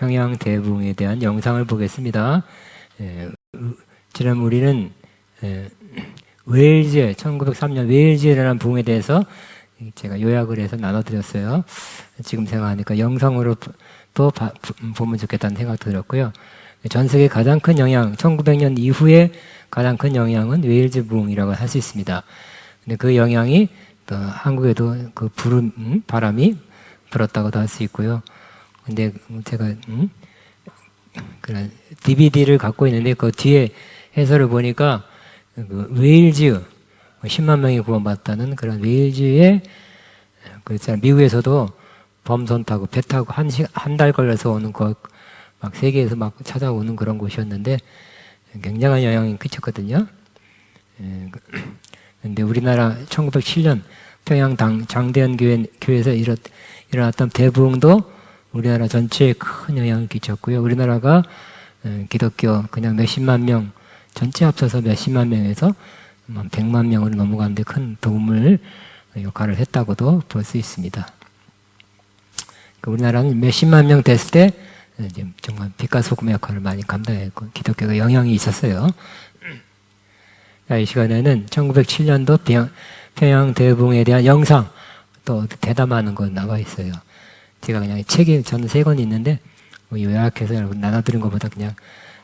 평양 대부흥에 대한 영상을 보겠습니다. 지난 우리는 웨일즈의 1903년 웨일즈에 일어난 부흥에 대해서 제가 요약을 해서 나눠드렸어요. 지금 생각하니까 영상으로 또 보면 좋겠다는 생각도 들었고요. 전 세계 가장 큰 영향, 1900년 이후에 가장 큰 영향은 웨일즈 부흥이라고 할 수 있습니다. 근데 그 영향이 또 한국에도 그 바람이 불었다고도 할 수 있고요. 근데 제가 그런 DVD를 갖고 있는데 그 뒤에 해설을 보니까 그 웨일즈 10만 명이 구원받았다는 그런 웨일즈의 그 미국에서도 범선 타고 배 타고 한 달 걸려서 오는 거 막 세계에서 막 찾아오는 그런 곳이었는데 굉장한 영향이 끼쳤거든요. 근데 우리나라 1907년 평양 장대현 교회에서 일어났던 대부흥도 우리나라 전체에 큰 영향을 끼쳤고요. 우리나라가 기독교 그냥 몇십만 명 전체 합쳐서 몇십만 명에서 100만 명으로 넘어가는데 큰 도움을 역할을 했다고도 볼 수 있습니다. 우리나라는 몇십만 명 됐을 때 정말 빛과 소금의 역할을 많이 감당했고 기독교가 영향이 있었어요. 이 시간에는 1907년도 평양 대부흥에 대한 영상 또 대담하는 거 나와 있어요. 제가 그냥 책이 저는 3권이 있는데 요약해서 여러분 나눠드린 것보다 그냥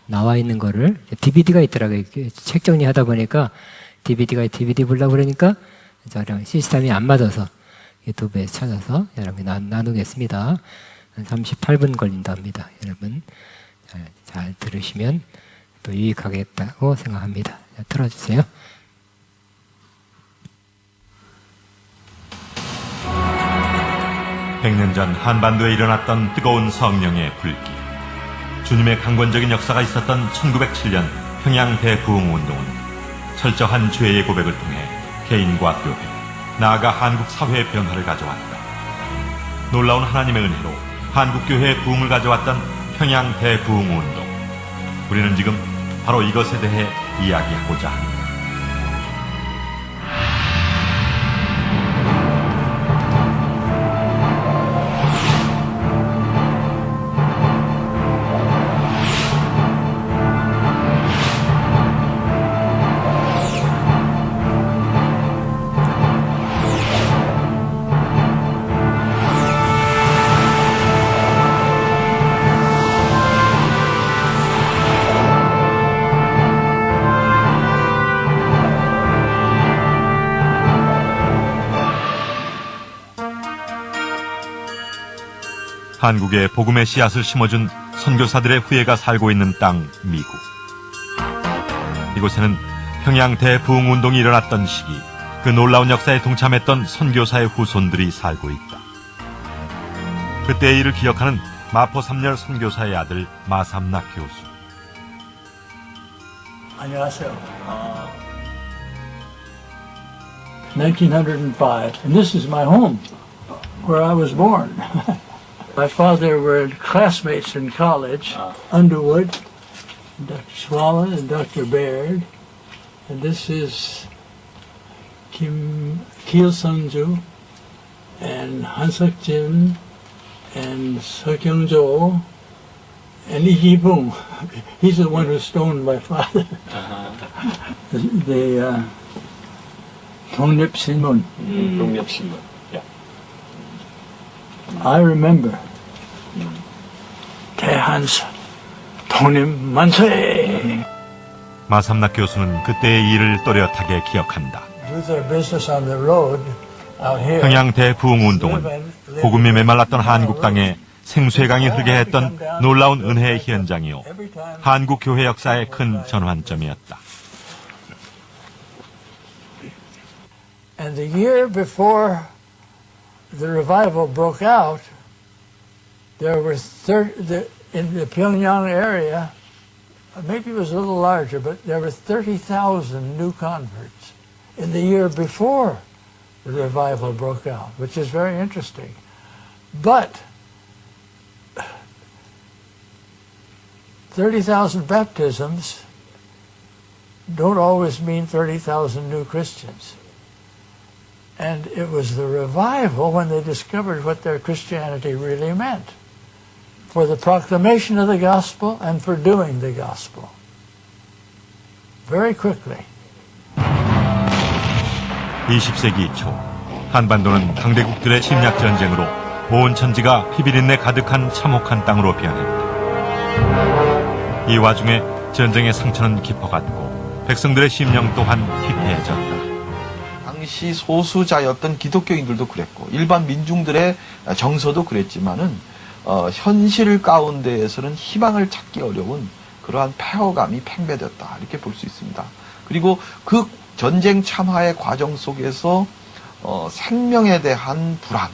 나와 있는 거를 DVD가 있더라고요. 책 정리하다 보니까 DVD 보려고 그러니까 저랑 시스템이 안 맞아서 유튜브에 찾아서 여러분 나누겠습니다. 한 38분 걸린다 합니다. 여러분 잘 들으시면 또 유익하겠다고 생각합니다. 자, 틀어주세요. 백년 전 한반도에 일어났던 뜨거운 성령의 불길. 주님의 강권적인 역사가 있었던 1907년 평양 대부흥운동은 철저한 죄의 고백을 통해 개인과 교회, 나아가 한국 사회의 변화를 가져왔다. 놀라운 하나님의 은혜로 한국교회의 부흥을 가져왔던 평양 대부흥운동. 우리는 지금 바로 이것에 대해 이야기하고자 합니다. 한국에 복음의 씨앗을 심어준 선교사들의 후예가 살고 있는 땅 미국. 이곳에는 평양 대부흥운동이 일어났던 시기 그 놀라운 역사에 동참했던 선교사의 후손들이 살고 있다. 그때의 일을 기억하는 마포 3열 선교사의 아들 마삼락 교수. 안녕하세요. 1905, and this is my home, where I was born. My father were classmates in college, Underwood, Dr. Swallen and Dr. Baird, and this is Kil Sung-ju and Han-suk Jin and Seok-young-jo and Lee Ji-bung. He's the one who stoned my father. The 독립신문. 독립신문. Yeah. I remember 대한사 독립 만세. 마삼락 교수는 그때의 일을 또렷하게 기억한다. 평양 대부흥운동은 복음이 메말랐던 한국 땅에 생수의 강이 흐르게 했던 놀라운 은혜의 현장이요, 한국 교회 역사의 큰 전환점이었다. And the year before the revival broke out, there were in the Pyongyang area, maybe it was a little larger, but there were 30,000 new converts in the year before the revival broke out, which is very interesting. But 30,000 baptisms don't always mean 30,000 new Christians. And it was the revival when they discovered what their Christianity really meant. for the proclamation of the gospel and for doing the gospel. Very quickly. 20세기 초 한반도는 강대국들의 침략 전쟁으로 온 천지가 피비린내 가득한 참혹한 땅으로 변했다. 이 와중에 전쟁의 상처는 깊어갔고 백성들의 심령 또한 피폐해졌다. 당시 소수자였던 기독교인들도 그랬고 일반 민중들의 정서도 그랬지만은 현실 가운데에서는 희망을 찾기 어려운 그러한 폐허감이 팽배됐다 이렇게 볼 수 있습니다. 그리고 그 전쟁 참화의 과정 속에서 생명에 대한 불안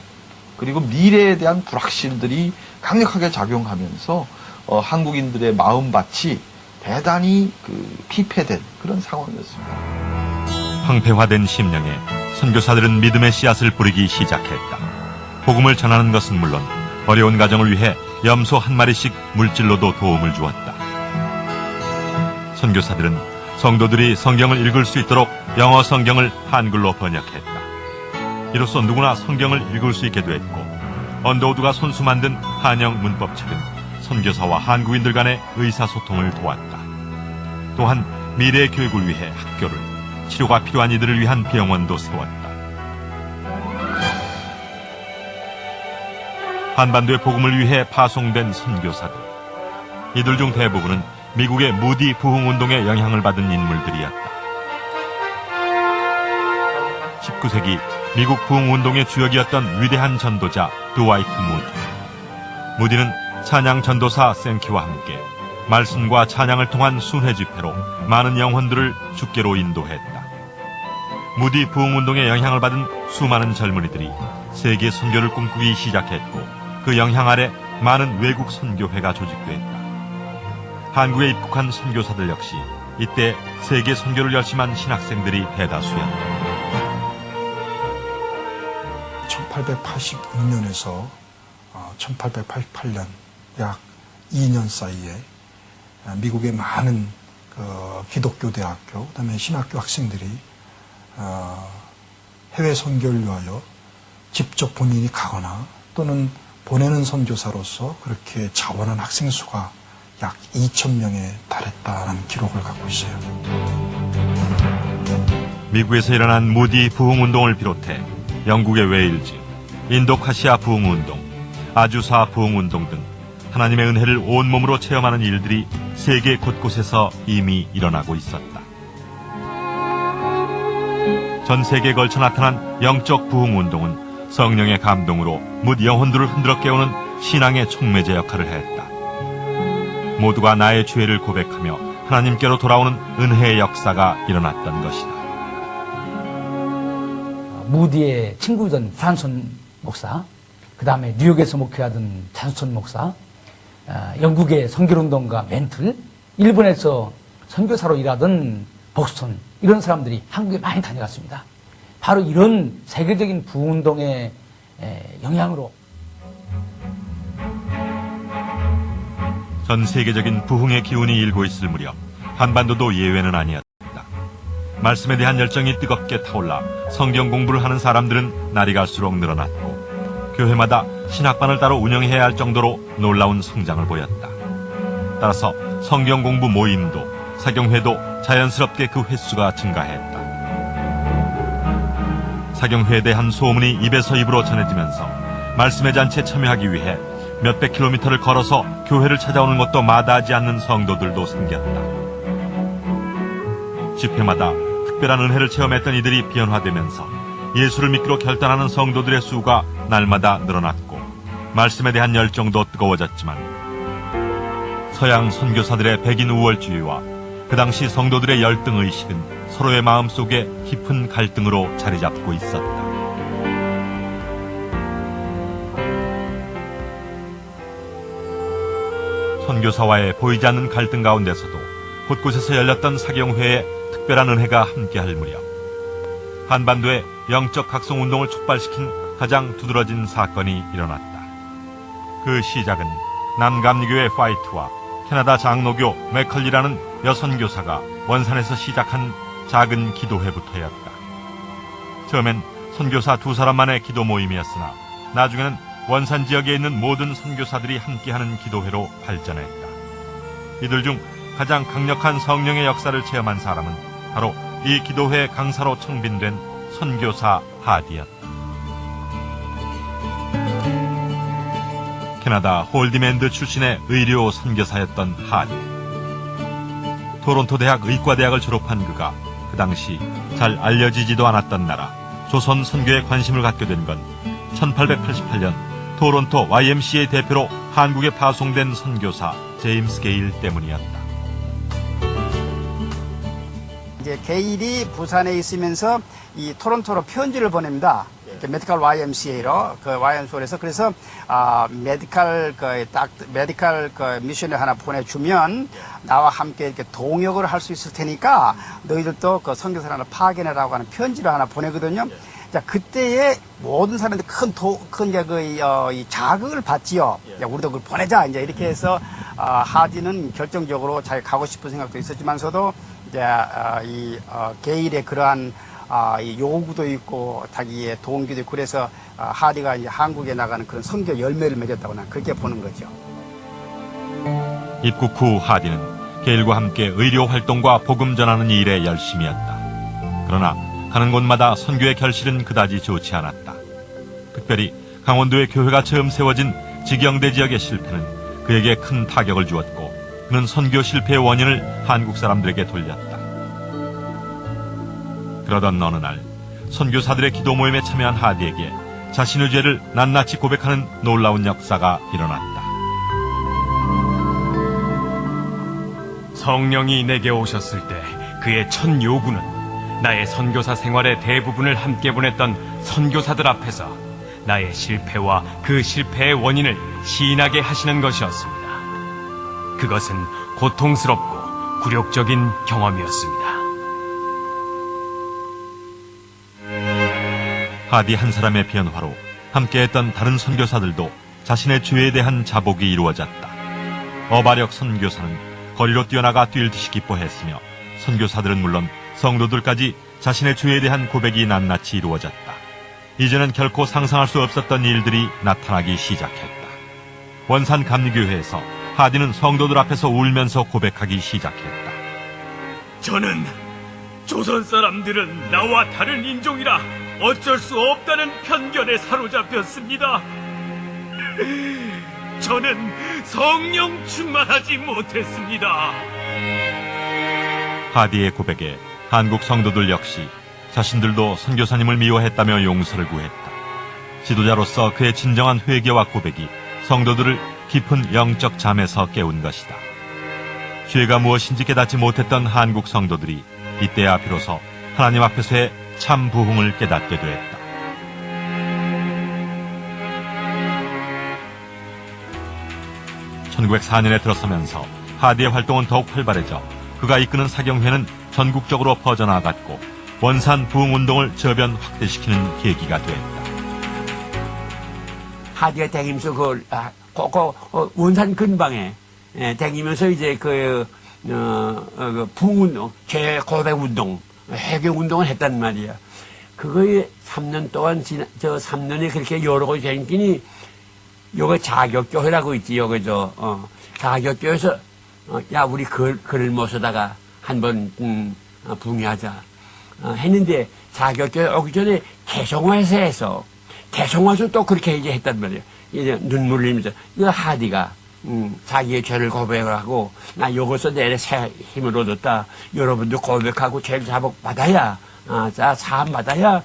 그리고 미래에 대한 불확실들이 강력하게 작용하면서 한국인들의 마음밭이 대단히 피폐된 그런 상황이었습니다. 황폐화된 심령에 선교사들은 믿음의 씨앗을 뿌리기 시작했다. 복음을 전하는 것은 물론 어려운 가정을 위해 염소 한 마리씩 물질로도 도움을 주었다. 선교사들은 성도들이 성경을 읽을 수 있도록 영어 성경을 한글로 번역했다. 이로써 누구나 성경을 읽을 수 있게 됐고 언더우드가 손수 만든 한영 문법책은 선교사와 한국인들 간의 의사소통을 도왔다. 또한 미래의 교육을 위해 학교를, 치료가 필요한 이들을 위한 병원도 세웠다. 한반도의 복음을 위해 파송된 선교사들. 이들 중 대부분은 미국의 무디 부흥운동의 영향을 받은 인물들이었다. 19세기 미국 부흥운동의 주역이었던 위대한 전도자 드와이트 무디. 무디는 찬양 전도사 생키와 함께 말씀과 찬양을 통한 순회 집회로 많은 영혼들을 주께로 인도했다. 무디 부흥운동의 영향을 받은 수많은 젊은이들이 세계 선교를 꿈꾸기 시작했고 그 영향 아래 많은 외국 선교회가 조직됐다. 한국에 입국한 선교사들 역시 이때 세계 선교를 열심한 신학생들이 대다수였다. 1886년에서 1888년 약 2년 사이에 미국의 많은 기독교 대학교, 그다음에 신학교 학생들이 해외 선교를 위하여 직접 본인이 가거나 또는 보내는 선교사로서 그렇게 자원한 학생 수가 약 2,000명에 달했다는 기록을 갖고 있어요. 미국에서 일어난 무디 부흥운동을 비롯해 영국의 웨일즈, 인도카시아 부흥운동, 아주사 부흥운동 등 하나님의 은혜를 온몸으로 체험하는 일들이 세계 곳곳에서 이미 일어나고 있었다. 전 세계에 걸쳐 나타난 영적 부흥운동은 성령의 감동으로 뭇 영혼들을 흔들어 깨우는 신앙의 촉매제 역할을 했다. 모두가 나의 죄를 고백하며 하나님께로 돌아오는 은혜의 역사가 일어났던 것이다. 무디의 친구던 프란손 목사, 그 다음에 뉴욕에서 목회하던 잔손 목사, 영국의 선교운동가 멘틀, 일본에서 선교사로 일하던 보스턴, 이런 사람들이 한국에 많이 다녀갔습니다. 바로 이런 세계적인 부흥운동의 영향으로 전 세계적인 부흥의 기운이 일고 있을 무렵 한반도도 예외는 아니었다. 말씀에 대한 열정이 뜨겁게 타올라 성경 공부를 하는 사람들은 날이 갈수록 늘어났고 교회마다 신학반을 따로 운영해야 할 정도로 놀라운 성장을 보였다. 따라서 성경 공부 모임도 사경회도 자연스럽게 그 횟수가 증가했다. 사경회에 대한 소문이 입에서 입으로 전해지면서 말씀의 잔치에 참여하기 위해 몇백 킬로미터를 걸어서 교회를 찾아오는 것도 마다하지 않는 성도들도 생겼다. 집회마다 특별한 은혜를 체험했던 이들이 변화되면서 예수를 믿기로 결단하는 성도들의 수가 날마다 늘어났고 말씀에 대한 열정도 뜨거워졌지만 서양 선교사들의 백인 우월주의와 그 당시 성도들의 열등의식은 서로의 마음속에 깊은 갈등으로 자리잡고 있었다. 선교사와의 보이지 않는 갈등 가운데서도 곳곳에서 열렸던 사경회에 특별한 은혜가 함께할 무렵 한반도의 영적 각성운동을 촉발시킨 가장 두드러진 사건이 일어났다. 그 시작은 남감리교회 파이트와 캐나다 장로교 맥컬리라는 여선교사가 원산에서 시작한 작은 기도회부터였다. 처음엔 선교사 두 사람만의 기도 모임이었으나 나중에는 원산 지역에 있는 모든 선교사들이 함께하는 기도회로 발전했다. 이들 중 가장 강력한 성령의 역사를 체험한 사람은 바로 이 기도회 강사로 청빈된 선교사 하디였다. 캐나다 홀디맨드 출신의 의료 선교사였던 하디. 토론토 대학 의과대학을 졸업한 그가 그 당시 잘 알려지지도 않았던 나라 조선 선교에 관심을 갖게 된 건 1888년 토론토 YMCA 대표로 한국에 파송된 선교사 제임스 게일 때문이었다. 이제 게일이 부산에 있으면서 이 토론토로 편지를 보냅니다. 메디컬 YMCA로 그 YMCA에서 그래서 메디컬 미션을 하나 보내주면 나와 함께 이렇게 동역을 할 수 있을 테니까 너희들도 그 선교사를 하나 파견해라고 하는 편지를 하나 보내거든요. 자, 그때에 모든 사람들이 이 자극을 받지요. 야, 우리도 그걸 보내자. 이제 이렇게 해서, 하디는 결정적으로 자기 가고 싶은 생각도 있었지만서도, 이제, 게일의 그러한, 이 요구도 있고, 자기의 동기도 있고, 그래서, 하디가 이제 한국에 나가는 그런 선교 열매를 맺었다고 난 그렇게 보는 거죠. 입국 후 하디는 게일과 함께 의료 활동과 복음 전하는 일에 열심이었다. 그러나, 가는 곳마다 선교의 결실은 그다지 좋지 않았다. 특별히 강원도의 교회가 처음 세워진 직영대 지역의 실패는 그에게 큰 타격을 주었고 그는 선교 실패의 원인을 한국 사람들에게 돌렸다. 그러던 어느 날 선교사들의 기도 모임에 참여한 하디에게 자신의 죄를 낱낱이 고백하는 놀라운 역사가 일어났다. 성령이 내게 오셨을 때 그의 첫 요구는 나의 선교사 생활의 대부분을 함께 보냈던 선교사들 앞에서 나의 실패와 그 실패의 원인을 시인하게 하시는 것이었습니다. 그것은 고통스럽고 굴욕적인 경험이었습니다. 하디 한 사람의 변화로 함께했던 다른 선교사들도 자신의 죄에 대한 자복이 이루어졌다. 어바력 선교사는 거리로 뛰어나가 뛸 듯이 기뻐했으며 선교사들은 물론 성도들까지 자신의 죄에 대한 고백이 낱낱이 이루어졌다. 이제는 결코 상상할 수 없었던 일들이 나타나기 시작했다. 원산 감리교회에서 하디는 성도들 앞에서 울면서 고백하기 시작했다. 저는 조선 사람들은 나와 다른 인종이라 어쩔 수 없다는 편견에 사로잡혔습니다. 저는 성령 충만하지 못했습니다. 하디의 고백에 한국 성도들 역시 자신들도 선교사님을 미워했다며 용서를 구했다. 지도자로서 그의 진정한 회개와 고백이 성도들을 깊은 영적 잠에서 깨운 것이다. 죄가 무엇인지 깨닫지 못했던 한국 성도들이 이때야 비로소 하나님 앞에서의 참 부흥을 깨닫게 되었다. (1904년에) 들어서면서 하디의 활동은 더욱 활발해져 그가 이끄는 사경회는 전국적으로 퍼져나갔고 원산 부흥운동을 저변 확대시키는 계기가 되었다. 하디가 다니면서 원산 근방에 다니면서 이제 부흥운동, 재고백운동, 해경운동을 했단 말이야. 그거에 3년 동안, 3년에 그렇게 여러 가지 생기니, 요거 자격교회라고 있지, 자격교회에서, 야, 우리 글을 모셔다가 한번, 부흥하자. 했는데, 자격교회 오기 전에 대성화에서 해서, 대성화에서 또 그렇게 이제 했단 말이에요. 이제 눈물 흘리면서, 이거 하디가, 자기의 죄를 고백을 하고, 나 요것서 내래 새 힘을 얻었다. 여러분도 고백하고 죄를 자복 받아야, 사함 받아야,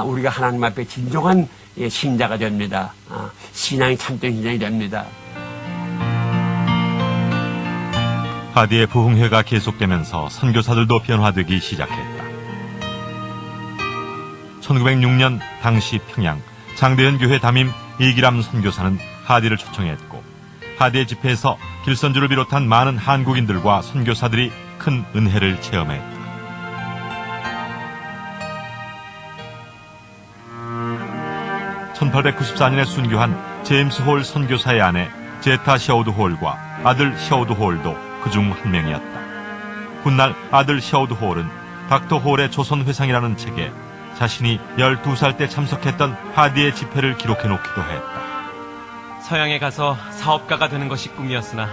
우리가 하나님 앞에 진정한 신자가 됩니다. 신앙이 참된 신앙이 됩니다. 하디의 부흥회가 계속되면서 선교사들도 변화되기 시작했다. 1906년 당시 평양 장대현 교회 담임 이기람 선교사는 하디를 초청했고 하디의 집회에서 길선주를 비롯한 많은 한국인들과 선교사들이 큰 은혜를 체험했다. (1894년에) 순교한 제임스 홀 선교사의 아내 제타 셔우드 홀과 아들 셔우드 홀도 그중 한 명이었다. 훗날 아들 셔우드 홀은 닥터 홀의 조선회상이라는 책에 자신이 12살 때 참석했던 하디의 집회를 기록해놓기도 했다. 서양에 가서 사업가가 되는 것이 꿈이었으나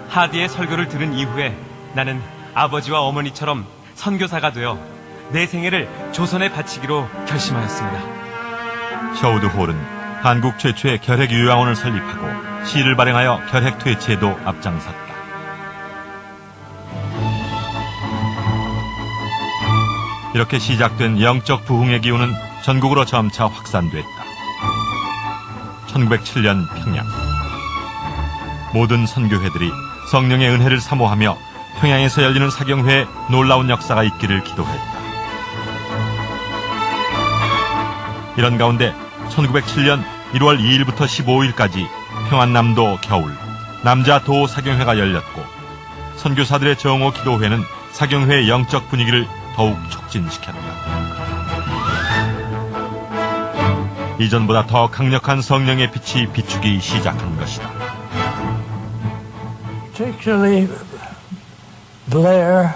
하디의 설교를 들은 이후에 나는 아버지와 어머니처럼 선교사가 되어 내 생애를 조선에 바치기로 결심하였습니다. 셔우드 홀은 한국 최초의 결핵요양원을 설립하고 시를 발행하여 결핵 퇴치에도 앞장섰다. 이렇게 시작된 영적 부흥의 기운은 전국으로 점차 확산됐다. 1907년 평양. 모든 선교회들이 성령의 은혜를 사모하며 평양에서 열리는 사경회에 놀라운 역사가 있기를 기도했다. 이런 가운데 1907년 1월 2일부터 15일까지 평안남도 겨울 남자 도 사경회가 열렸고 선교사들의 정오 기도회는 사경회의 영적 분위기를 더욱 촉진시켰다. 이전보다 더 강력한 성령의 빛이 비추기 시작한 것이다. Particularly Blair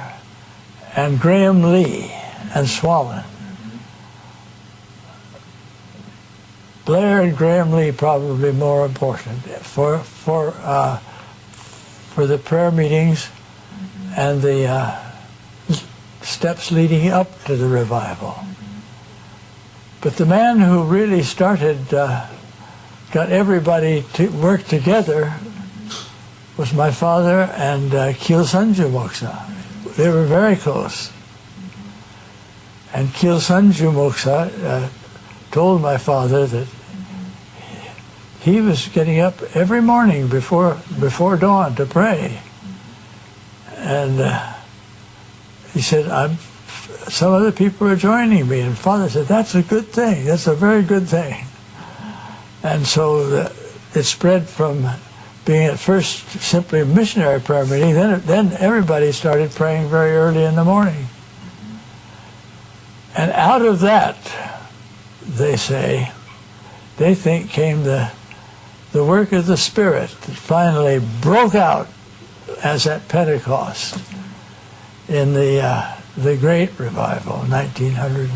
and Graham Lee and Swallen. Blair and Graham Lee probably more important for the prayer meetings and the steps leading up to the revival. But the man who really started, got everybody to work together was my father and Kyilsunju Moksa. They were very close. And Kyilsunju Moksa told my father that he was getting up every morning before dawn to pray. And he said, some other people are joining me. And Father said, that's a good thing. That's a very good thing. And so it spread from being at first simply a missionary prayer meeting. Then everybody started praying very early in the morning. And out of that, they think came the work of the Spirit that finally broke out as at Pentecost in the Great Revival, 1907.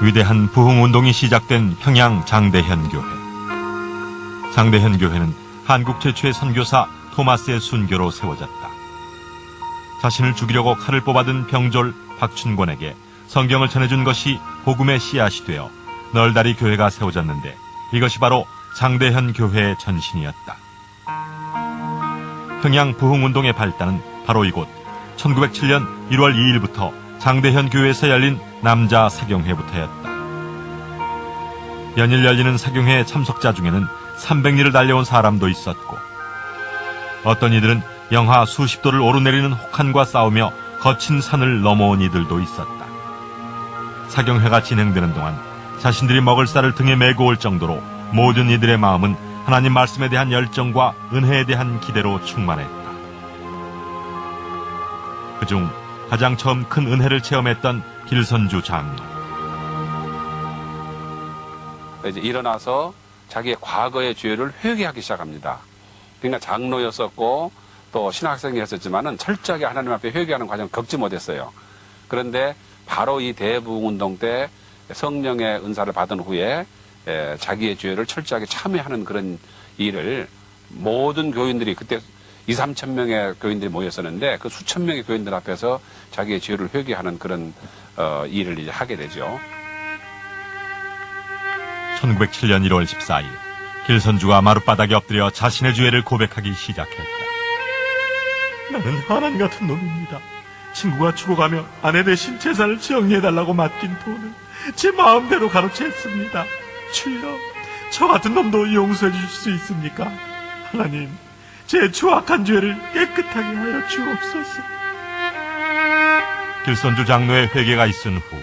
위대한 부흥 운동이 시작된 평양 장대현 교회. 장대현 교회는 한국 최초의 선교사 토마스의 순교로 세워졌다. 자신을 죽이려고 칼을 뽑아든 병졸 박춘권에게 성경을 전해준 것이 복음의 씨앗이 되어 널다리 교회가 세워졌는데 이것이 바로 장대현 교회의 전신이었다. 평양 부흥 운동의 발단은 바로 이곳 1907년 1월 2일부터 장대현 교회에서 열린 남자 사경회부터였다. 연일 열리는 사경회 참석자 중에는 300리를 달려온 사람도 있었고 어떤 이들은 영하 수십 도를 오르내리는 혹한과 싸우며 거친 산을 넘어온 이들도 있었다. 사경회가 진행되는 동안 자신들이 먹을 쌀을 등에 메고 올 정도로 모든 이들의 마음은 하나님 말씀에 대한 열정과 은혜에 대한 기대로 충만했다. 그중 가장 처음 큰 은혜를 체험했던 길선주 장로. 이제 일어나서 자기의 과거의 죄를 회개하기 시작합니다. 그러니까 장로였었고 또 신학생이었었지만은 철저하게 하나님 앞에 회개하는 과정을 겪지 못했어요. 그런데 바로 이 대부흥운동 때 성령의 은사를 받은 후에 자기의 죄를 철저하게 참회하는 그런 일을 모든 교인들이 그때 2~3천 명의 교인들이 모였었는데 그 수천 명의 교인들 앞에서 자기의 죄를 회개하는 그런 일을 이제 하게 되죠. 1907년 1월 14일 길선주가 마룻바닥에 엎드려 자신의 죄를 고백하기 시작했다. 나는 하나님 같은 놈입니다. 친구가 죽어가며 아내 대신 재산을 정리해달라고 맡긴 돈을 제 마음대로 가로챘습니다. 주여, 저 같은 놈도 용서해 주실 수 있습니까? 하나님, 제 추악한 죄를 깨끗하게 하여 주옵소서. 길선주 장로의 회개가 있은 후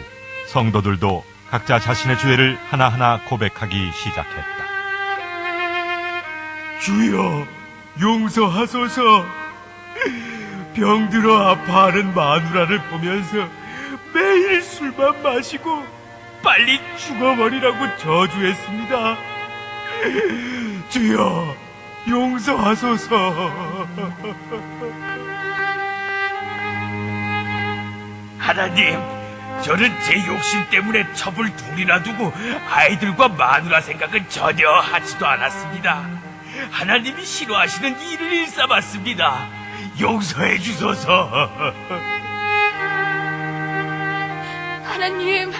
성도들도 각자 자신의 죄를 하나하나 고백하기 시작했다. 주여, 용서하소서. 병들어 아파하는 마누라를 보면서 매일 술만 마시고 빨리 죽어버리라고 저주했습니다. 주여, 용서하소서. 하나님, 저는 제 욕심 때문에 첩을 둘이나 두고 아이들과 마누라 생각은 전혀 하지도 않았습니다. 하나님이 싫어하시는 일을 일삼았습니다. 용서해 주소서. 하나님,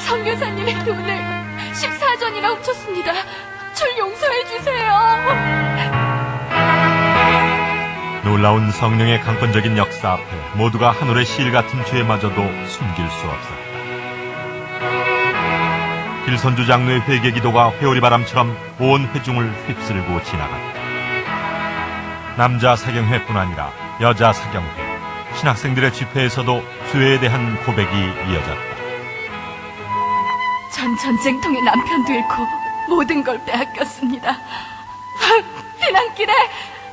선교사님의 돈을 14전이나 훔쳤습니다. 절 용서해 주세요. 놀라운 성령의 강권적인 역사 앞에 모두가 한올의 실 같은 죄마저도 숨길 수 없었다. 길선주 장로의 회개 기도가 회오리 바람처럼 온 회중을 휩쓸고 지나갔다. 남자 사경회뿐 아니라 여자 사경회, 신학생들의 집회에서도 죄에 대한 고백이 이어졌다. 전 전쟁통에 남편도 잃고 모든 걸 빼앗겼습니다. 피난길에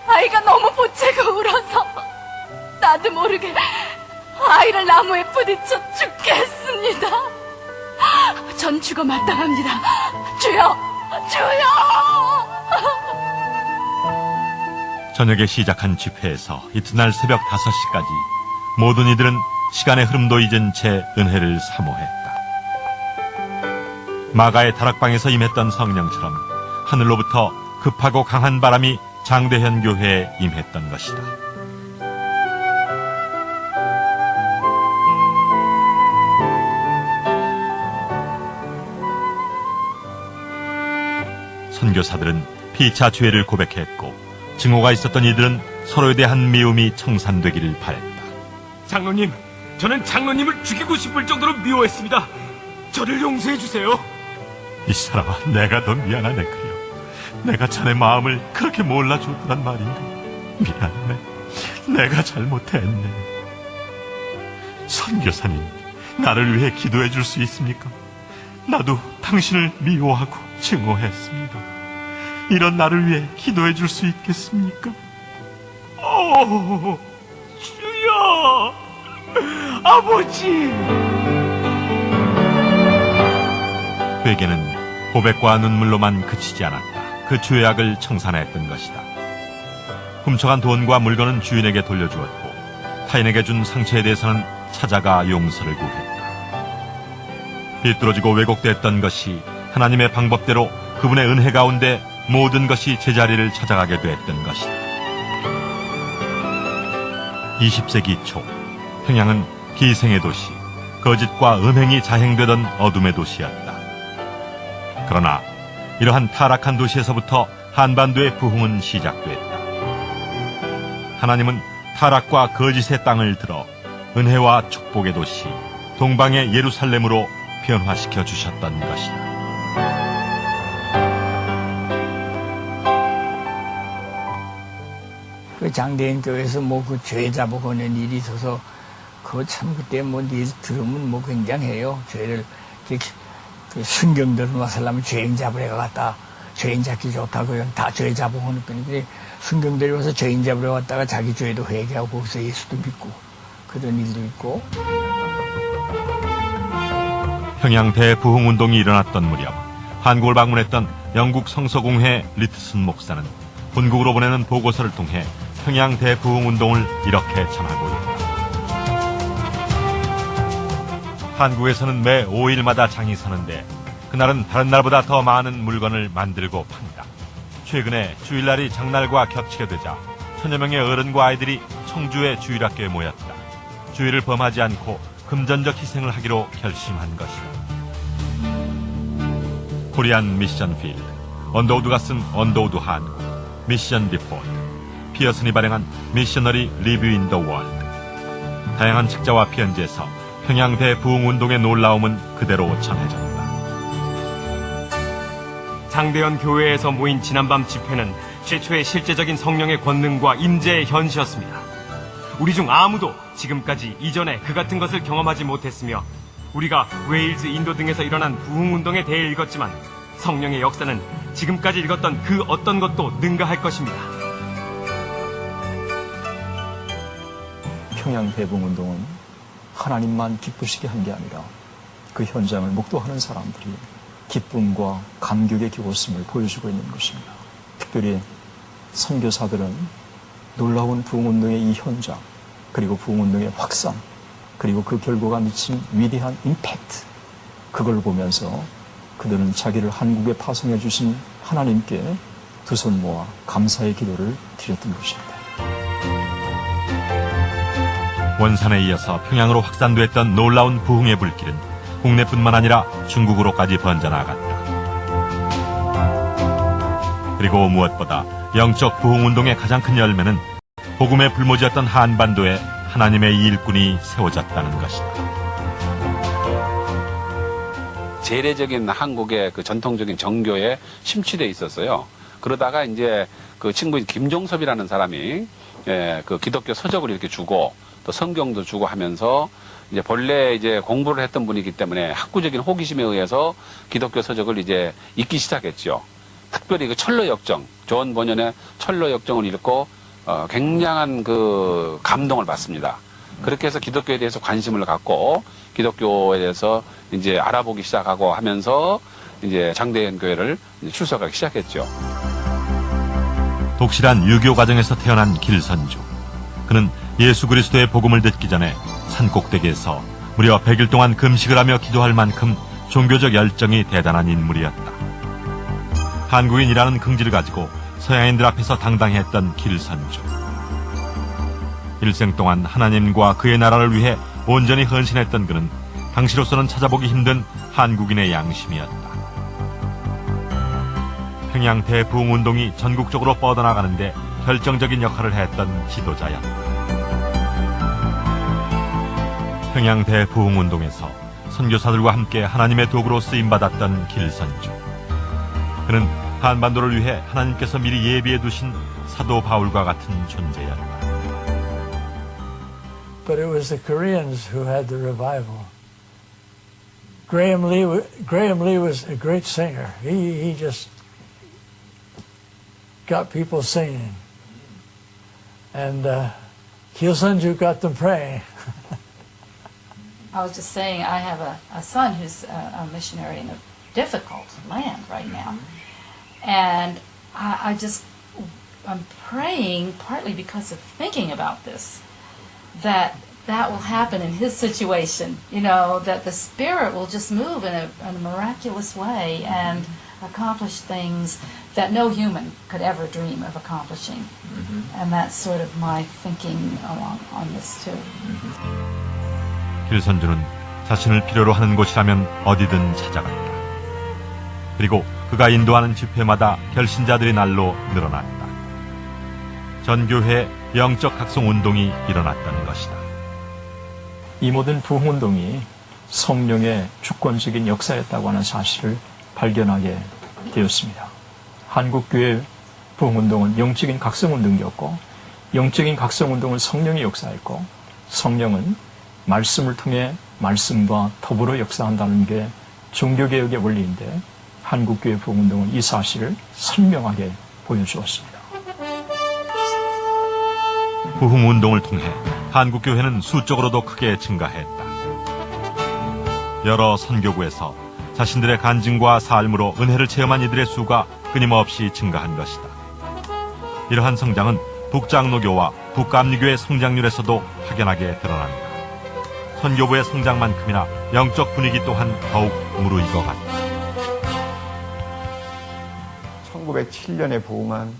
아이가 너무 보채고 울어서 나도 모르게 아이를 나무에 부딪혀 죽게 했습니다. 전 죽어 마땅합니다. 주여, 주여! 저녁에 시작한 집회에서 이튿날 새벽 5시까지 모든 이들은 시간의 흐름도 잊은 채 은혜를 사모했다. 마가의 다락방에서 임했던 성령처럼 하늘로부터 급하고 강한 바람이 장대현 교회에 임했던 것이다. 선교사들은 피차 죄를 고백했고 증오가 있었던 이들은 서로에 대한 미움이 청산되기를 바랬다. 장로님, 저는 장로님을 죽이고 싶을 정도로 미워했습니다. 저를 용서해 주세요. 이 사람아, 내가 더 미안하네 그려. 내가 자네 마음을 그렇게 몰라줬단 말인가. 미안해. 내가 잘못했네. 선교사님, 나를 위해 기도해 줄 수 있습니까? 나도 당신을 미워하고 증오했습니다. 이런 나를 위해 기도해 줄 수 있겠습니까? 오, 주여, 아버지. 회개는 고백과 눈물로만 그치지 않았다. 그 죄악을 청산했던 것이다. 훔쳐간 돈과 물건은 주인에게 돌려주었고 타인에게 준 상처에 대해서는 찾아가 용서를 구했다. 비뚤어지고 왜곡됐던 것이 하나님의 방법대로 그분의 은혜 가운데 모든 것이 제자리를 찾아가게 됐던 것이다. 20세기 초 평양은 기생의 도시, 거짓과 음행이 자행되던 어둠의 도시였다. 그러나 이러한 타락한 도시에서부터 한반도의 부흥은 시작됐다. 하나님은 타락과 거짓의 땅을 들어 은혜와 축복의 도시, 동방의 예루살렘으로 변화시켜 주셨던 것이다. 그 장대인 교회에서 그 죄 잡아오는 일이 있어서 참 그때 일 들으면 굉장해요. 죄를 그 순경들은 와살라면 죄인 잡으러 갔다. 죄인 잡기 좋다고 다 죄 잡아오는 거니 순경들이 와서 죄인 잡으러 갔다가 자기 죄도 회개하고 거기서 예수도 믿고 그런 일도 있고. 평양 대부흥운동이 일어났던 무렵 한국을 방문했던 영국 성서공회 리트슨 목사는 본국으로 보내는 보고서를 통해 평양 대부흥운동을 이렇게 전하고 있다. 한국에서는 매 5일마다 장이 서는데 그날은 다른 날보다 더 많은 물건을 만들고 팝니다. 최근에 주일날이 장날과 겹치게 되자 천여 명의 어른과 아이들이 청주의 주일학교에 모였다. 주일을 범하지 않고 금전적 희생을 하기로 결심한 것이다. 코리안 미션 필드, 언더우드가 쓴 언더우드 한국, 미션 리포트, 피어슨이 발행한 미셔너리 리뷰 인 더 월드. 다양한 책자와 편지에서 평양 대부흥운동의 놀라움은 그대로 전해졌다. 장대현 교회에서 모인 지난밤 집회는 최초의 실제적인 성령의 권능과 임재의 현시였습니다. 우리 중 아무도 지금까지 이전에 그 같은 것을 경험하지 못했으며 우리가 웨일즈, 인도 등에서 일어난 부흥운동에 대해 읽었지만 성령의 역사는 지금까지 읽었던 그 어떤 것도 능가할 것입니다. 평양 대부흥운동은 하나님만 기쁘시게 한 게 아니라 그 현장을 목도하는 사람들이 기쁨과 감격의 기웠음을 보여주고 있는 것입니다. 특별히 선교사들은 놀라운 부흥운동의 이 현장 그리고 부흥운동의 확산 그리고 그 결과가 미친 위대한 임팩트, 그걸 보면서 그들은 자기를 한국에 파송해 주신 하나님께 두 손 모아 감사의 기도를 드렸던 것입니다. 원산에 이어서 평양으로 확산됐던 놀라운 부흥의 불길은 국내뿐만 아니라 중국으로까지 번져나갔다. 그리고 무엇보다 영적 부흥운동의 가장 큰 열매는 복음의 불모지였던 한반도에 하나님의 일꾼이 세워졌다는 것이다. 재래적인 한국의 그 전통적인 정교에 심취돼 있었어요. 그러다가 이제 그 친구인 김종섭이라는 사람이 그 기독교 서적을 이렇게 주고 또 성경도 주고 하면서 이제 본래 이제 공부를 했던 분이기 때문에 학구적인 호기심에 의해서 기독교 서적을 이제 읽기 시작했죠. 특별히 그 철로역정, 존 번연의 철로역정을 읽고 굉장한 그 감동을 받습니다. 그렇게 해서 기독교에 대해서 관심을 갖고 기독교에 대해서 이제 알아보기 시작하고 하면서 이제 장대현 교회를 출석하기 시작했죠. 독실한 유교 가정에서 태어난 길선주. 그는 예수 그리스도의 복음을 듣기 전에 산꼭대기에서 무려 100일 동안 금식을 하며 기도할 만큼 종교적 열정이 대단한 인물이었다. 한국인이라는 긍지를 가지고 서양인들 앞에서 당당했던 길선주. 일생 동안 하나님과 그의 나라를 위해 온전히 헌신했던 그는 당시로서는 찾아보기 힘든 한국인의 양심이었다. 평양 대부흥운동이 전국적으로 뻗어나가는데 결정적인 역할을 했던 지도자였다. 평양 대부흥운동에서 선교사들과 함께 하나님의 도구로 쓰임받았던 길선주. 그는 한반도를 위해 하나님께서 미리 예비해 두신 사도 바울과 같은 존재였다. But it was the Koreans who had the revival. Graham Lee was a great singer. He just got people singing. And Kilsunju got them praying. I was just saying, I have a son who's a missionary in a difficult land right now. And I'm praying, partly because of thinking about this, that will happen in his situation, that the Spirit will just move in a miraculous way and accomplish things that no human could ever dream of accomplishing. And that's sort of my thinking on this too. 길선주는 자신을 필요로 하는 곳이라면 어디든 찾아갔다. 그리고 그가 인도하는 집회마다 결신자들이 날로 늘어났다. 전교회 영적 각성 운동이 일어났던 것이다. 이 모든 부흥운동이 성령의 주권적인 역사였다고 하는 사실을 발견하게 되었습니다. 한국교회 부흥운동은 영적인 각성운동이었고, 영적인 각성운동을 성령이 역사했고, 성령은 말씀을 통해 말씀과 더불어 역사한다는 게 종교개혁의 원리인데, 한국교회 부흥운동은 이 사실을 선명하게 보여주었습니다. 부흥운동을 통해 한국교회는 수적으로도 크게 증가했다. 여러 선교구에서 자신들의 간증과 삶으로 은혜를 체험한 이들의 수가 끊임없이 증가한 것이다. 이러한 성장은 북장로교와 북감리교의 성장률에서도 확연하게 드러난다. 선교부의 성장만큼이나 영적 분위기 또한 더욱 무르익어 갔다. 1907년에 부흥한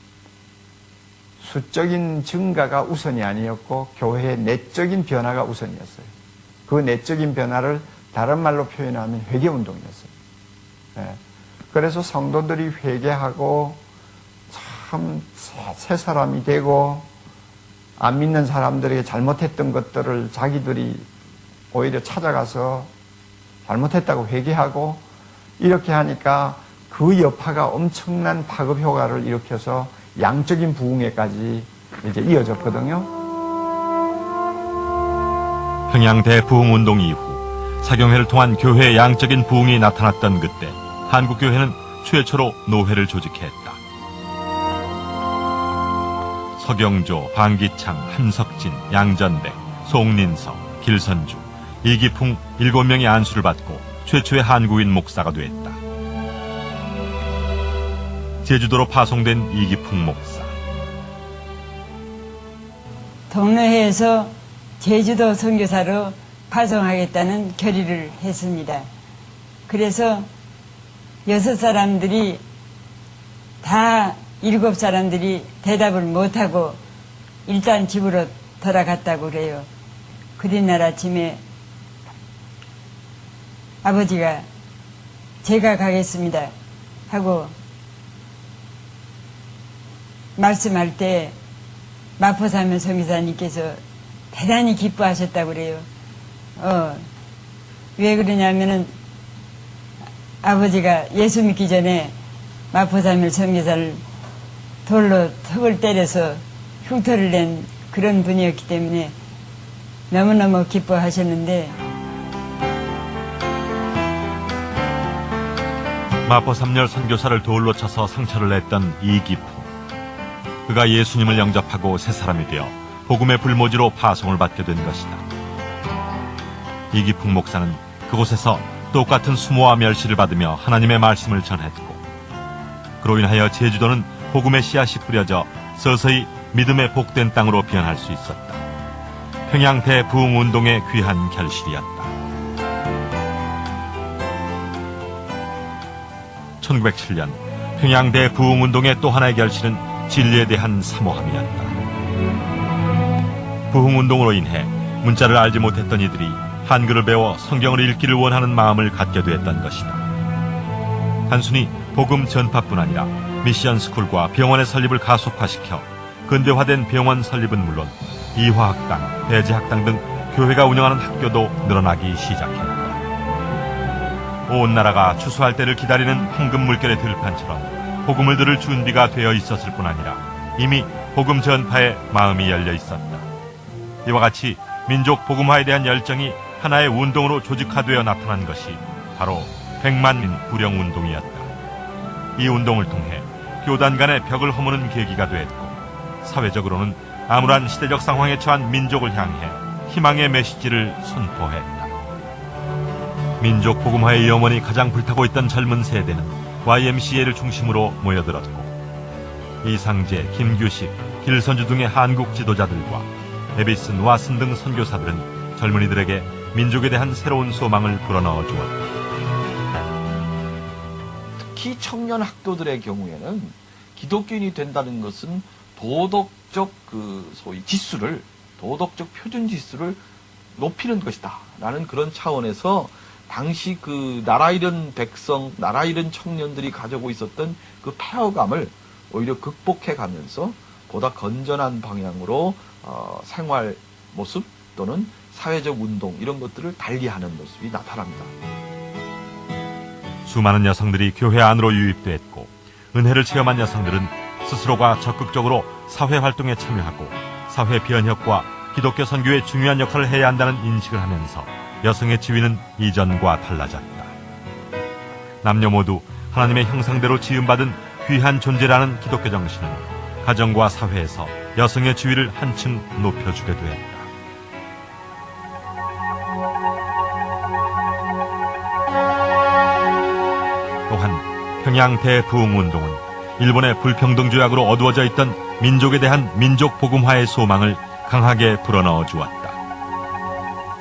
수적인 증가가 우선이 아니었고 교회의 내적인 변화가 우선이었어요. 그 내적인 변화를 다른 말로 표현하면 회개운동이었어요. 그래서 성도들이 회개하고 참 새 사람이 되고, 안 믿는 사람들에게 잘못했던 것들을 자기들이 오히려 찾아가서 잘못했다고 회개하고, 이렇게 하니까 그 여파가 엄청난 파급 효과를 일으켜서 양적인 부흥회까지 이제 이어졌거든요. 평양 대부흥운동 이후 사경회를 통한 교회의 양적인 부흥이 나타났던 그때 한국교회는 최초로 노회를 조직했다. 서경조, 방기창, 한석진, 양전백, 송린서, 길선주, 이기풍 7명의 안수를 받고 최초의 한국인 목사가 됐다. 제주도로 파송된 이기풍 목사. 동네회에서 제주도 선교사로 파송하겠다는 결의를 했습니다. 그래서 6사람들이 다 7사람들이 대답을 못하고 일단 집으로 돌아갔다고 그래요. 그린날 아침에 아버지가 제가 가겠습니다 하고 말씀할 때 마포사면 성기사님께서 대단히 기뻐하셨다고 그래요. 왜 그러냐면은 아버지가 예수 믿기 전에 마포사면 성기사를 돌로 턱을 때려서 흉터를 낸 그런 분이었기 때문에 너무너무 기뻐하셨는데 마포 3열 선교사를 돌로 쳐서 상처를 냈던 이기풍. 그가 예수님을 영접하고 새 사람이 되어 복음의 불모지로 파송을 받게 된 것이다. 이기풍 목사는 그곳에서 똑같은 수모와 멸시를 받으며 하나님의 말씀을 전했고, 그로 인하여 제주도는 복음의 씨앗이 뿌려져 서서히 믿음의 복된 땅으로 변할 수 있었다. 평양 대부흥운동의 귀한 결실이었다. 1907년 평양 대부흥운동의 또 하나의 결실은 진리에 대한 사모함이었다. 부흥운동으로 인해 문자를 알지 못했던 이들이 한글을 배워 성경을 읽기를 원하는 마음을 갖게 되었던 것이다. 단순히 복음 전파뿐 아니라 미션 스쿨과 병원의 설립을 가속화시켜 근대화된 병원 설립은 물론 이화학당, 배제학당 등 교회가 운영하는 학교도 늘어나기 시작했다. 온 나라가 추수할 때를 기다리는 황금 물결의 들판처럼 복음을 들을 준비가 되어 있었을 뿐 아니라 이미 복음 전파에 마음이 열려 있었다. 이와 같이 민족 복음화에 대한 열정이 하나의 운동으로 조직화되어 나타난 것이 바로 백만민 구령운동이었다. 이 운동을 통해 교단 간의 벽을 허무는 계기가 되었고, 사회적으로는 암울한 시대적 상황에 처한 민족을 향해 희망의 메시지를 선포했다. 민족 복음화의 염원이 가장 불타고 있던 젊은 세대는 YMCA를 중심으로 모여들었고, 이상재, 김규식, 길선주 등의 한국 지도자들과 에비슨, 왓슨 등 선교사들은 젊은이들에게 민족에 대한 새로운 소망을 불어넣어 주었다. 특히 청년 학도들의 경우에는 기독교인이 된다는 것은 도덕적 소위 지수를, 도덕적 표준 지수를 높이는 것이다 라는 그런 차원에서 당시 그 나라 잃은 백성, 나라 잃은 청년들이 가지고 있었던 그 폐허감을 오히려 극복해 가면서 보다 건전한 방향으로 생활 모습 또는 사회적 운동 이런 것들을 달리하는 모습이 나타납니다. 수많은 여성들이 교회 안으로 유입됐고, 은혜를 체험한 여성들은 스스로가 적극적으로 사회 활동에 참여하고 사회 변혁과 기독교 선교의 중요한 역할을 해야 한다는 인식을 하면서 여성의 지위는 이전과 달라졌다. 남녀 모두 하나님의 형상대로 지음받은 귀한 존재라는 기독교 정신은 가정과 사회에서 여성의 지위를 한층 높여주게 되었다. 또한 평양 대부흥운동은 일본의 불평등 조약으로 어두워져 있던 민족에 대한 민족 복음화의 소망을 강하게 불어넣어 주었다.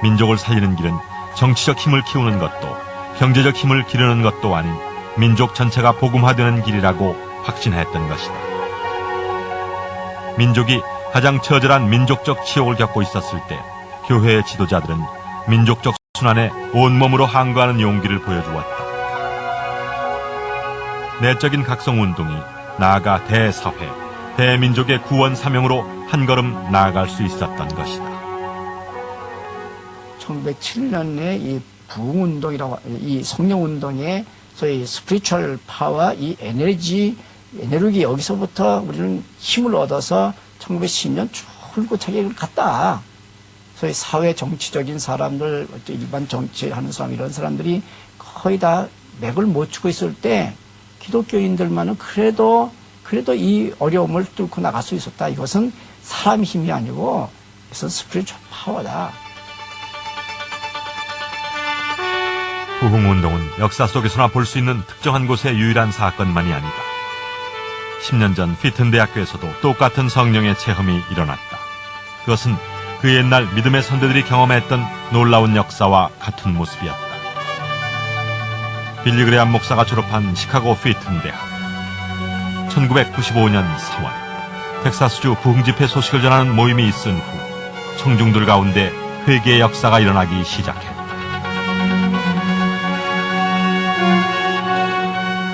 민족을 살리는 길은 정치적 힘을 키우는 것도 경제적 힘을 기르는 것도 아닌 민족 전체가 복음화되는 길이라고 확신했던 것이다. 민족이 가장 처절한 민족적 치욕을 겪고 있었을 때 교회의 지도자들은 민족적 순환에 온몸으로 항거하는 용기를 보여주었다. 내적인 각성운동이 나아가 대사회, 대민족의 구원 사명으로 한 걸음 나아갈 수 있었던 것이다. 1907년에 이 부흥운동이라고, 이 성령운동의 소위 스피리추얼 파워, 이 에너지 여기서부터 우리는 힘을 얻어서 1910년 출구차게 갔다. 소위 사회 정치적인 사람들, 일반 정치하는 사람, 이런 사람들이 거의 다 맥을 못 추고 있을 때 기독교인들만은 그래도 이 어려움을 뚫고 나갈 수 있었다. 이것은 사람 힘이 아니고 이것은 스피리추얼 파워다. 부흥운동은 역사 속에서나 볼 수 있는 특정한 곳의 유일한 사건만이 아니다. 10년 전 피튼 대학교에서도 똑같은 성령의 체험이 일어났다. 그것은 그 옛날 믿음의 선배들이 경험했던 놀라운 역사와 같은 모습이었다. 빌리 그레암 목사가 졸업한 시카고 피튼 대학. 1995년 4월 텍사스주 부흥집회 소식을 전하는 모임이 있은 후 청중들 가운데 회개의 역사가 일어나기 시작했다.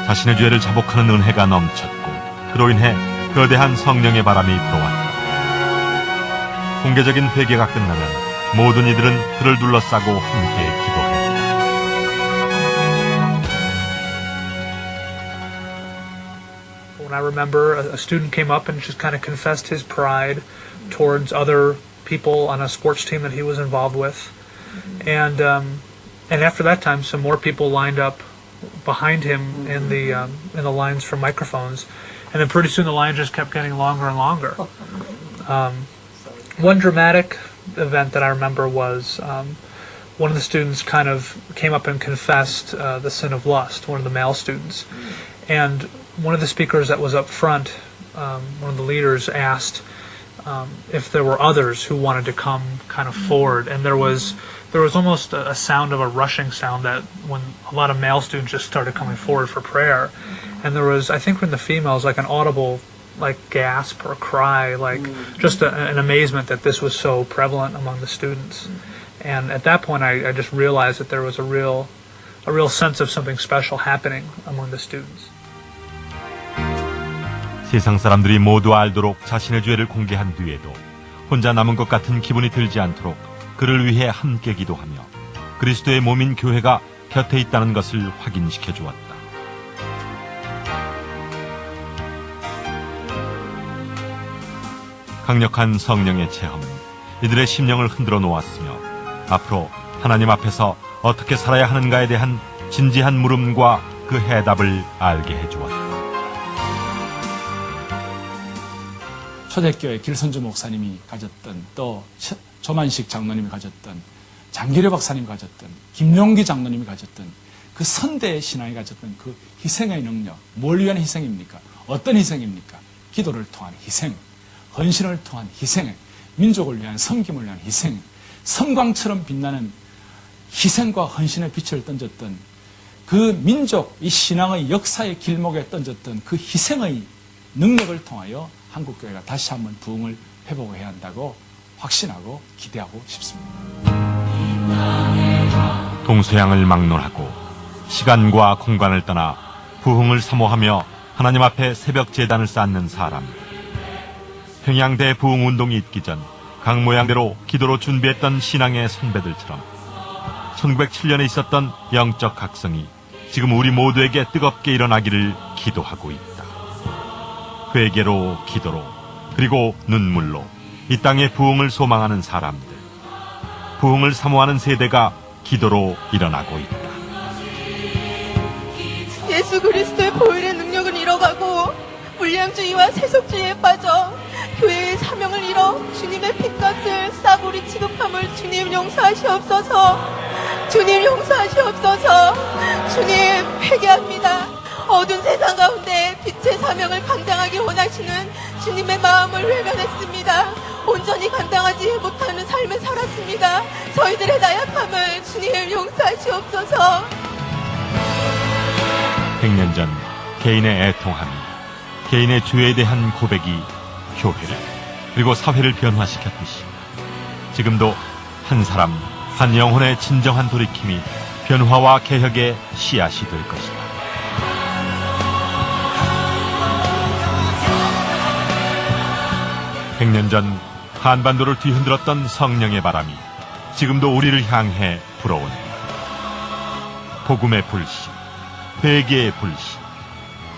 자신의 죄를 자복하는 은혜가 넘쳤고 그로 인해 거대한 성령의 바람이 불어왔다. 공개적인 회개가 끝나면 모든 이들은 그를 둘러싸고 함께 기도했다. When I remember a student came up and just kind of confessed his pride towards other people on a sports team that he was involved with. And after that time, some more people lined up behind him in the lines for microphones, and then pretty soon the line just kept getting longer and longer. One dramatic event that I remember was one of the students kind of came up and confessed the sin of lust, one of the male students. And one of the speakers that was up front, one of the leaders, asked if there were others who wanted to come kind of forward. And there was almost a sound of a rushing sound that when a lot of male students just started coming forward for prayer. And there was, I think from the females, like an audible like gasp or cry, like just an amazement that this was so prevalent among the students. And at that point I just realized that there was a real sense of something special happening among the students. 세상 사람들이 모두 알도록 자신의 죄를 공개한 뒤에도 혼자 남은 것 같은 기분이 들지 않도록 그를 위해 함께 기도하며 그리스도의 몸인 교회가 곁에 있다는 것을 확인시켜 주었다. 강력한 성령의 체험은 이들의 심령을 흔들어 놓았으며 앞으로 하나님 앞에서 어떻게 살아야 하는가에 대한 진지한 물음과 그 해답을 알게 해주었다. 초대교회 길선주 목사님이 가졌던, 또 조만식 장로님이 가졌던, 장기려 박사님이 가졌던, 김용기 장로님이 가졌던 그 선대의 신앙이 가졌던 그 희생의 능력, 뭘 위한 희생입니까? 어떤 희생입니까? 기도를 통한 희생, 헌신을 통한 희생, 민족을 위한 섬김을 위한 희생, 섬광처럼 빛나는 희생과 헌신의 빛을 던졌던 그 민족, 이 신앙의 역사의 길목에 던졌던 그 희생의 능력을 통하여 한국교회가 다시 한번 부흥을 회복해야 한다고 확신하고 기대하고 싶습니다. 동서양을 막론하고 시간과 공간을 떠나 부흥을 사모하며 하나님 앞에 새벽 제단을 쌓는 사람. 평양대 부흥운동이 있기 전 각 모양대로 기도로 준비했던 신앙의 선배들처럼 1907년에 있었던 영적 각성이 지금 우리 모두에게 뜨겁게 일어나기를 기도하고 있다. 회개로, 기도로, 그리고 눈물로 이 땅의 부흥을 소망하는 사람들, 부흥을 사모하는 세대가 기도로 일어나고 있다. 예수 그리스도의 보혈의 능력을 잃어가고 물량주의와 세속주의에 빠져 교회의 사명을 잃어 주님의 핏값을 싸구리 취급함을 주님 용서하시옵소서. 주님 용서하시옵소서. 주님 회개합니다. 어두운 세상 가운데 빛의 사명을 감당하기 원하시는 주님의 마음을 외면했습니다. 온전히 감당하지 못하는 삶을 살았습니다. 저희들의 나약함을 주님 용서하시옵소서. 100년 전 개인의 애통함이, 개인의 죄에 대한 고백이 교회를 그리고 사회를 변화시켰듯이 지금도 한 사람, 한 영혼의 진정한 돌이킴이 변화와 개혁의 씨앗이 될 것이다. (100년) 전 한반도를 뒤흔들었던 성령의 바람이 지금도 우리를 향해 불어온다. 복음의 불씨, 회개의 불씨,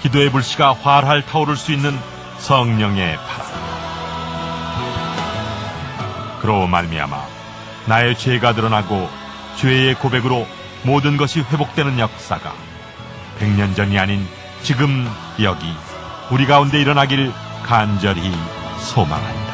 기도의 불씨가 활활 타오를 수 있는 성령의 바람. 그로 말미암아 나의 죄가 드러나고 죄의 고백으로 모든 것이 회복되는 역사가 100년 전이 아닌 지금 여기 우리 가운데 일어나길 간절히 소망한다.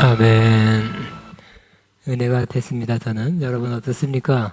아멘. 은혜가 됐습니다. 저는 여러분 어떻습니까?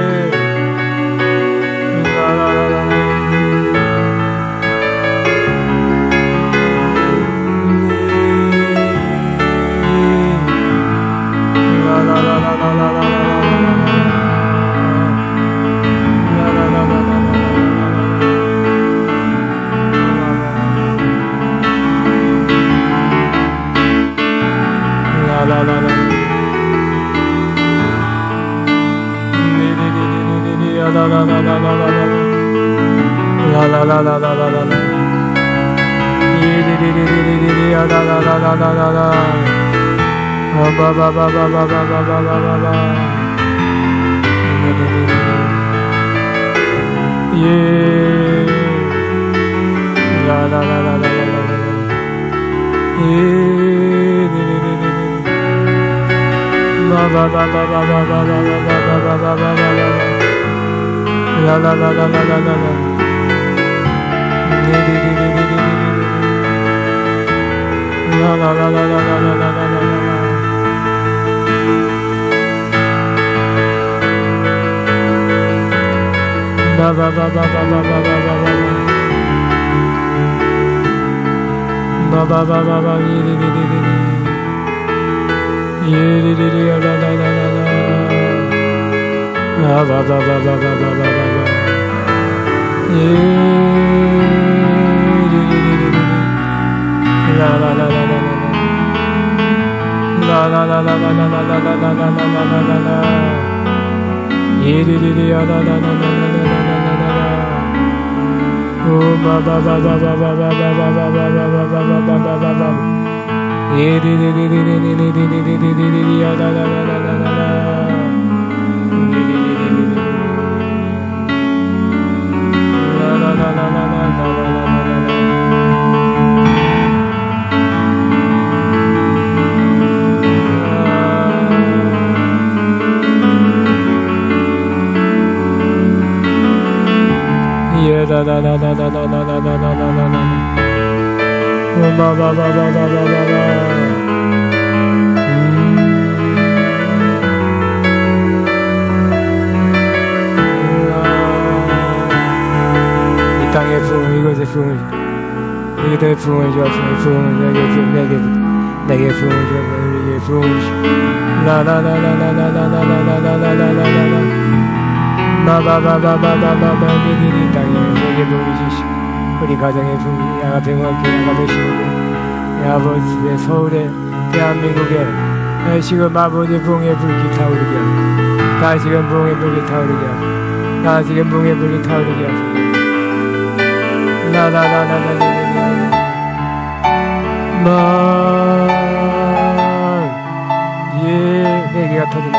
Oh, 이 땅의 부흥, 이곳의 부흥, 이곳의 부흥을 줘, 부흥을 내게 부흥을 줘, 내게 부흥을 줘. 나나나나나나나나나나나나나나나 마바바바바바바바 니니니 땅에 내게 부흥을 주시고 우리 가정의 부흥, 야가 병원교, 야가 배신교, 아버지의 서울에 대한민국에 지금 아버지 부흥의 불기 타오르게 하고 다시금 부흥의 불기 타오르게 하고 다시금 부흥의 불기 타오르게 하고 내기가 터지나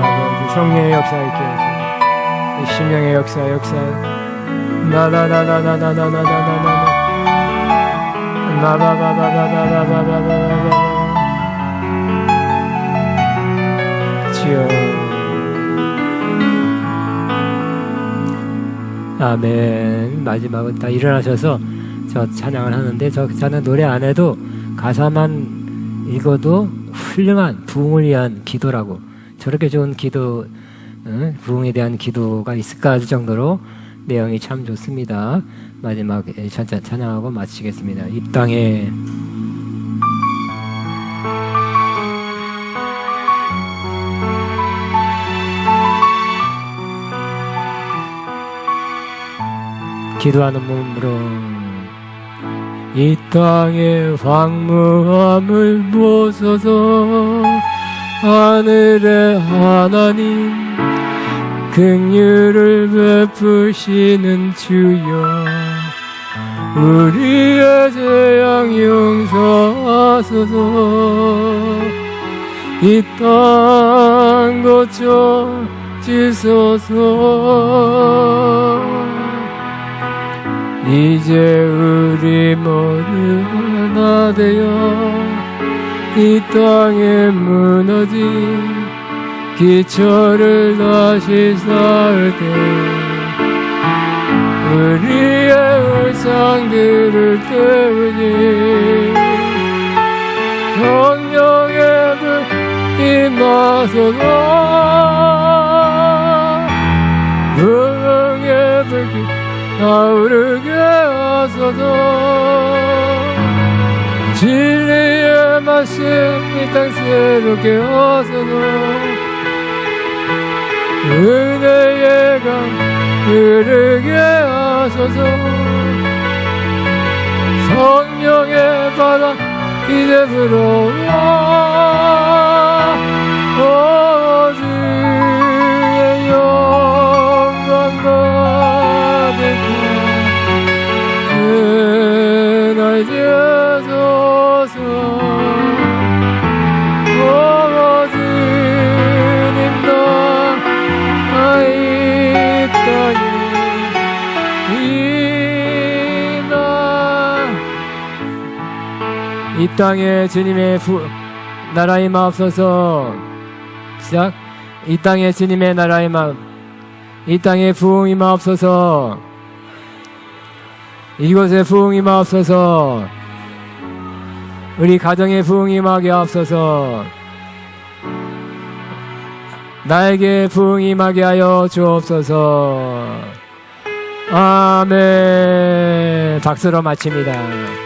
아버지 성령의 역사 있게 하소서 심령의 역사 지요. 아멘. 마지막은 다 일어나셔서 저 찬양을 하는데 저 찬양 노래 안 해도 가사만 읽어도 훌륭한 부흥을 위한 기도라고 저렇게 좋은 기도 부흥에 대한 기도가 있을까 할 정도로 내용이 참 좋습니다. 마지막 찬양하고 마치겠습니다. 이 땅에 기도하는 몸으로 이 땅의 황무함을 보소서 하늘의 하나님 긍휼을 베푸시는 주여 우리의 죄악 용서하소서 이 땅 고쳐 주소서 이제 우리 모두 하나 되어 이 땅에 무너진 기초를 다시 쌓을 때 우리의 울상들을 태우니 성령의 불 임하소서 부흥의 불길 타오르게 하소서 진리의 말씀 이 땅 새롭게 하소서 은혜의 강 흐르게 하소서 성령의 바다 이제 불어와 주의 영광 받을까 은혜 주소서 이 땅에 주님의 나라 임하옵소서. 시작. 이 땅에 주님의 나라 이 땅에 부흥 임하옵소서. 이곳에 부흥 임하옵소서. 우리 가정에 부흥 임하게 하옵소서. 나에게 부흥 임하게 하여 주옵소서. 아멘. 박수로 마칩니다.